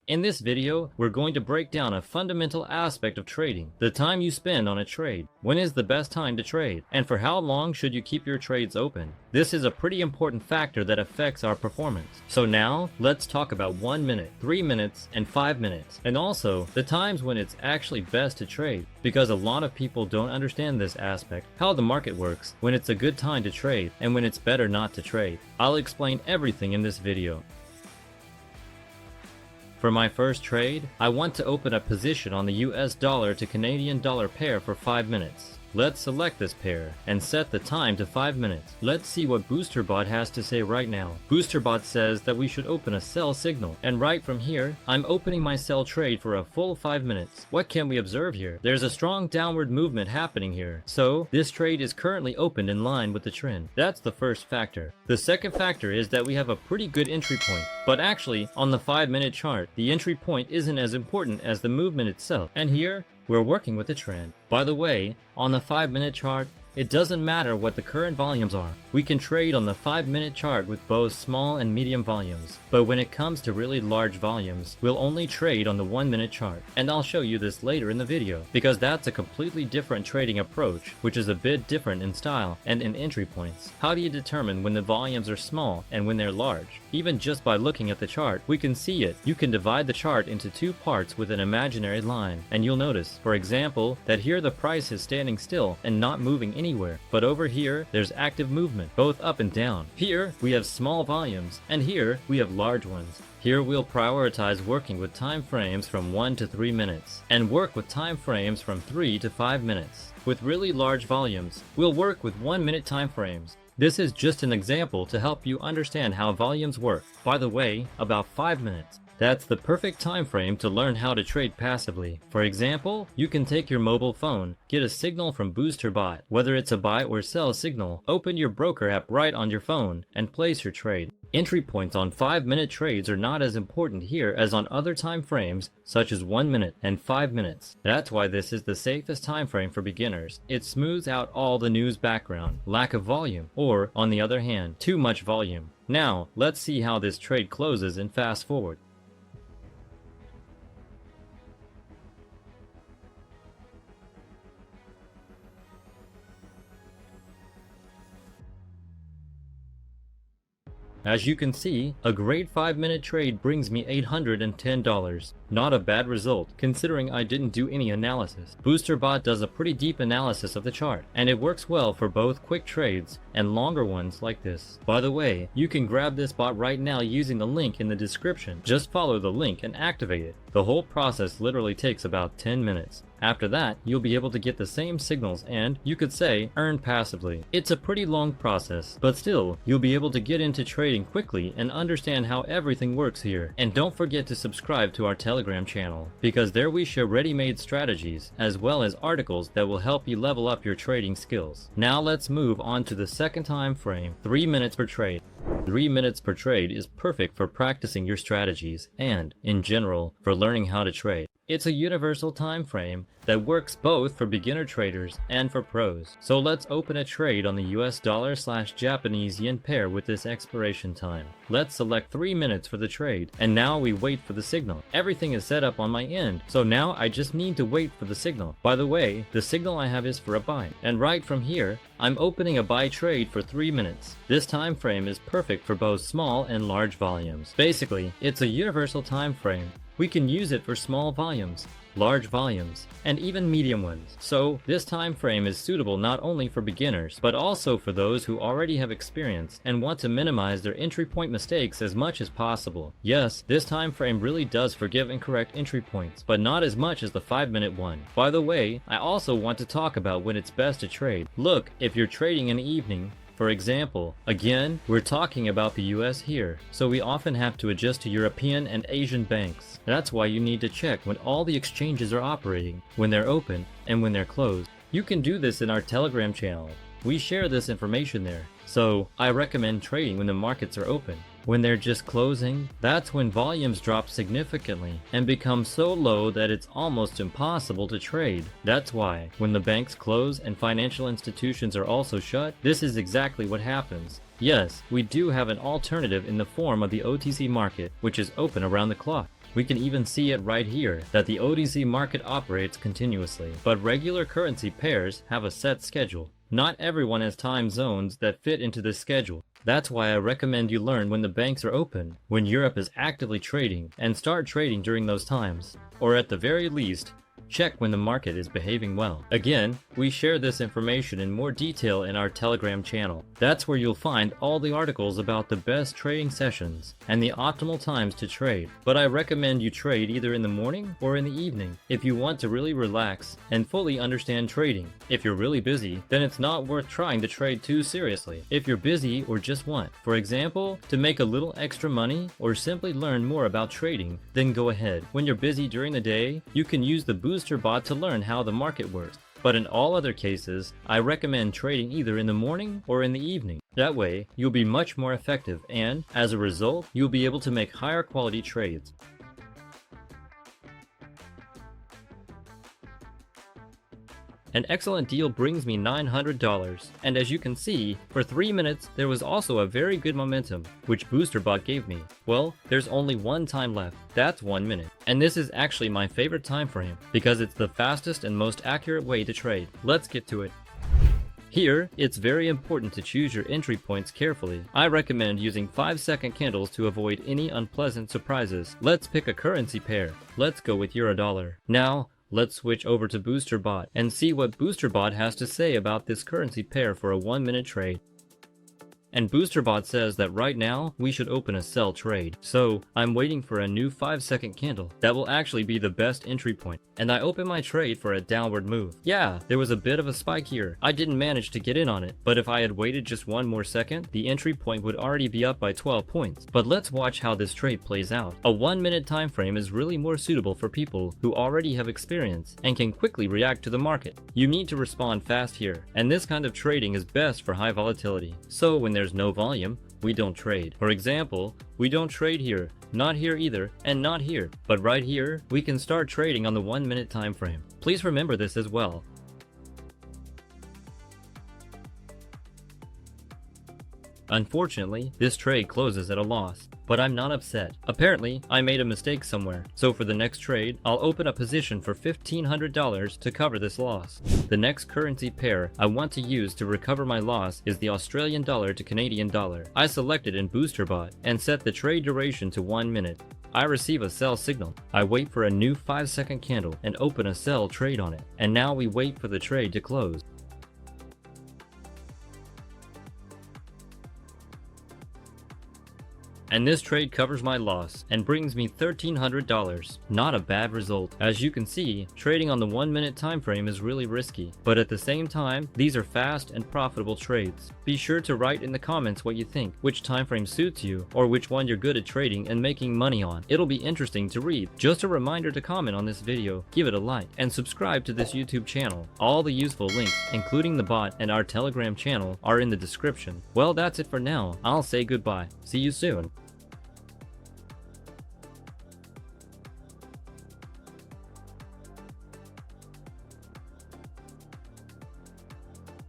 In this video, we're going to break down a fundamental aspect of trading, the time you spend on a trade. When is the best time to trade? And for how long should you keep your trades open? This is a pretty important factor that affects our performance. So now, let's talk about 1 minute, 3 minutes, and 5 minutes. And also, the times when it's actually best to trade. Because a lot of people don't understand this aspect, how the market works, when it's a good time to trade, and when it's better not to trade. I'll explain everything in this video. For my first trade, I want to open a position on the US dollar to Canadian dollar pair for 5 minutes. Let's select this pair and set the time to 5 minutes. Let's see what BoosterBot has to say right now. BoosterBot says that we should open a sell signal, and right from here, I'm opening my sell trade for a full 5 minutes. What can we observe here? There's a strong downward movement happening here, so this trade is currently opened in line with the trend. That's the first factor. The second factor is that we have a pretty good entry point, but actually, on the 5-minute chart, the entry point isn't as important as the movement itself, and here, we're working with a trend. By the way, on the 5-minute chart, it doesn't matter what the current volumes are. We can trade on the 5-minute chart with both small and medium volumes. But when it comes to really large volumes, we'll only trade on the 1-minute chart. And I'll show you this later in the video, because that's a completely different trading approach, which is a bit different in style and in entry points. How do you determine when the volumes are small and when they're large? Even just by looking at the chart, we can see it. You can divide the chart into two parts with an imaginary line, and you'll notice, for example, that here the price is standing still and not moving anywhere, but over here there's active movement, both up and down. Here we have small volumes, and here we have large ones. Here we'll prioritize working with time frames from 1 to 3 minutes, and work with time frames from 3 to 5 minutes. With really large volumes, we'll work with 1-minute time frames. This is just an example to help you understand how volumes work. By the way, about 5 minutes. That's the perfect time frame to learn how to trade passively. For example, you can take your mobile phone, get a signal from BoosterBot, whether it's a buy or sell signal, open your broker app right on your phone, and place your trade. Entry points on 5-minute trades are not as important here as on other time frames such as 1 minute and 5 minutes. That's why this is the safest time frame for beginners. It smooths out all the news background, lack of volume, or on the other hand, too much volume. Now, let's see how this trade closes and fast forward. As you can see, a great 5-minute trade brings me $810. Not a bad result, considering I didn't do any analysis. BoosterBot does a pretty deep analysis of the chart, and it works well for both quick trades and longer ones like this. By the way, you can grab this bot right now using the link in the description. Just follow the link and activate it. The whole process literally takes about 10 minutes. After that, you'll be able to get the same signals and, you could say, earn passively. It's a pretty long process, but still, you'll be able to get into trading quickly and understand how everything works here. And don't forget to subscribe to our Telegram channel, because there we share ready-made strategies, as well as articles that will help you level up your trading skills. Now let's move on to the second time frame, 3 minutes per trade. 3 minutes per trade is perfect for practicing your strategies and, in general, for learning how to trade. It's a universal time frame that works both for beginner traders and for pros. So let's open a trade on the US dollar/Japanese yen pair with this expiration time. Let's select 3 minutes for the trade, and now we wait for the signal. Everything is set up on my end, so now I just need to wait for the signal. By the way, the signal I have is for a buy, and right from here, I'm opening a buy trade for 3 minutes. This time frame is perfect for both small and large volumes. Basically, it's a universal time frame. We can use it for small volumes, large volumes, and even medium ones. So this time frame is suitable not only for beginners, but also for those who already have experience and want to minimize their entry point mistakes as much as possible. Yes, this time frame really does forgive incorrect entry points, but not as much as the 5-minute one. By the way, I also want to talk about when it's best to trade. Look, if you're trading in the evening, for example, again, we're talking about the US here, so we often have to adjust to European and Asian banks. That's why you need to check when all the exchanges are operating, when they're open, and when they're closed. You can do this in our Telegram channel. We share this information there. So, I recommend trading when the markets are open. When they're just closing, that's when volumes drop significantly and become so low that it's almost impossible to trade. That's why, when the banks close and financial institutions are also shut, this is exactly what happens. Yes, we do have an alternative in the form of the OTC market, which is open around the clock. We can even see it right here that the OTC market operates continuously, but regular currency pairs have a set schedule. Not everyone has time zones that fit into this schedule. That's why I recommend you learn when the banks are open, when Europe is actively trading, and start trading during those times. Or at the very least, check when the market is behaving well. Again, we share this information in more detail in our Telegram channel. That's where you'll find all the articles about the best trading sessions and the optimal times to trade. But I recommend you trade either in the morning or in the evening if you want to really relax and fully understand trading. If you're really busy, then it's not worth trying to trade too seriously. If you're busy or just want, for example, to make a little extra money or simply learn more about trading, then go ahead. When you're busy during the day, you can use the BoosterBot to learn how the market works. But in all other cases, I recommend trading either in the morning or in the evening. That way, you'll be much more effective and, as a result, you'll be able to make higher quality trades. An excellent deal brings me $900, and as you can see, for 3 minutes there was also a very good momentum, which BoosterBot gave me. Well, there's only one time left, that's 1 minute. And this is actually my favorite time frame, because it's the fastest and most accurate way to trade. Let's get to it. Here, it's very important to choose your entry points carefully. I recommend using 5-second candles to avoid any unpleasant surprises. Let's pick a currency pair. Let's go with Eurodollar. Now, let's switch over to BoosterBot and see what BoosterBot has to say about this currency pair for a 1-minute trade. And BoosterBot says that right now, we should open a sell trade. So, I'm waiting for a new 5-second candle. That will actually be the best entry point. And I open my trade for a downward move. Yeah, there was a bit of a spike here. I didn't manage to get in on it, but if I had waited just one more second, the entry point would already be up by 12 points. But let's watch how this trade plays out. A 1-minute time frame is really more suitable for people who already have experience and can quickly react to the market. You need to respond fast here, and this kind of trading is best for high volatility. So when there's no volume, we don't trade. For example, we don't trade here, not here either, and not here. But right here, we can start trading on the 1-minute time frame. Please remember this as well. Unfortunately, this trade closes at a loss, but I'm not upset. Apparently, I made a mistake somewhere, so for the next trade, I'll open a position for $1,500 to cover this loss. The next currency pair I want to use to recover my loss is the Australian dollar to Canadian dollar. I selected in BoosterBot and set the trade duration to 1 minute. I receive a sell signal. I wait for a new 5-second candle and open a sell trade on it. And now we wait for the trade to close. And this trade covers my loss and brings me $1,300. Not a bad result. As you can see, trading on the 1-minute time frame is really risky, but at the same time, these are fast and profitable trades. Be sure to write in the comments what you think, which time frame suits you, or which one you're good at trading and making money on. It'll be interesting to read. Just a reminder to comment on this video, give it a like, and subscribe to this YouTube channel. All the useful links, including the bot and our Telegram channel, are in the description. Well, that's it for now. I'll say goodbye. See you soon.